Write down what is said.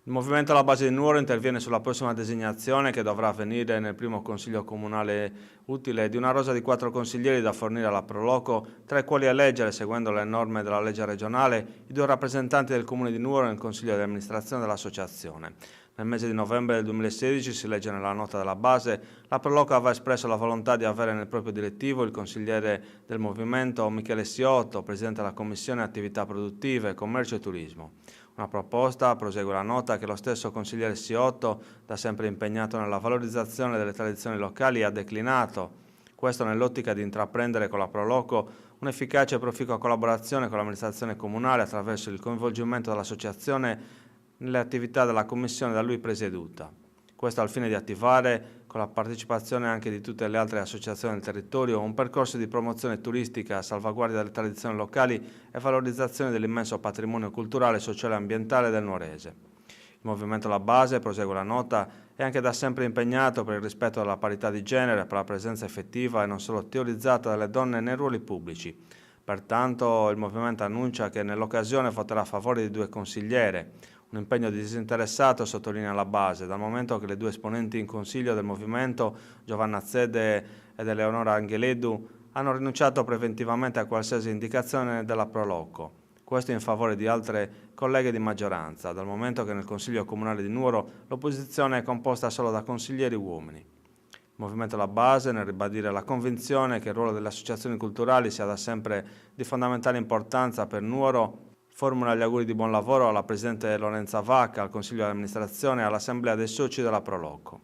Il movimento alla base di Nuoro interviene sulla prossima designazione che dovrà avvenire nel primo consiglio comunale utile di una rosa di 4 consiglieri da fornire alla Proloco, tra i quali eleggere, seguendo le norme della legge regionale, i 2 rappresentanti del comune di Nuoro nel consiglio di amministrazione dell'associazione. Nel mese di novembre del 2016 si legge nella nota della base, la Proloco aveva espresso la volontà di avere nel proprio direttivo il consigliere del movimento Michele Siotto, presidente della Commissione Attività Produttive, Commercio e Turismo. Una proposta, prosegue la nota, che lo stesso consigliere Siotto, da sempre impegnato nella valorizzazione delle tradizioni locali, ha declinato, questo nell'ottica di intraprendere con la Proloco un'efficace e proficua collaborazione con l'amministrazione comunale attraverso il coinvolgimento dell'associazione nelle attività della commissione da lui presieduta. Questo al fine di attivare, con la partecipazione anche di tutte le altre associazioni del territorio, un percorso di promozione turistica a salvaguardia delle tradizioni locali e valorizzazione dell'immenso patrimonio culturale, sociale e ambientale del nuorese. Il movimento alla base, prosegue la nota, è anche da sempre impegnato per il rispetto della parità di genere, per la presenza effettiva e non solo teorizzata delle donne nei ruoli pubblici. Pertanto il movimento annuncia che nell'occasione voterà a favore di 2 consigliere, un impegno disinteressato, sottolinea la base, dal momento che le 2 esponenti in consiglio del movimento, Giovanna Zede ed Eleonora Angeledu, hanno rinunciato preventivamente a qualsiasi indicazione della Proloco. Questo in favore di altre colleghe di maggioranza, dal momento che nel Consiglio Comunale di Nuoro l'opposizione è composta solo da consiglieri uomini. Il movimento alla base, nel ribadire la convinzione che il ruolo delle associazioni culturali sia da sempre di fondamentale importanza per Nuoro, formula gli auguri di buon lavoro alla Presidente Lorenza Vacca, al Consiglio di amministrazione e all'Assemblea dei soci della Proloco.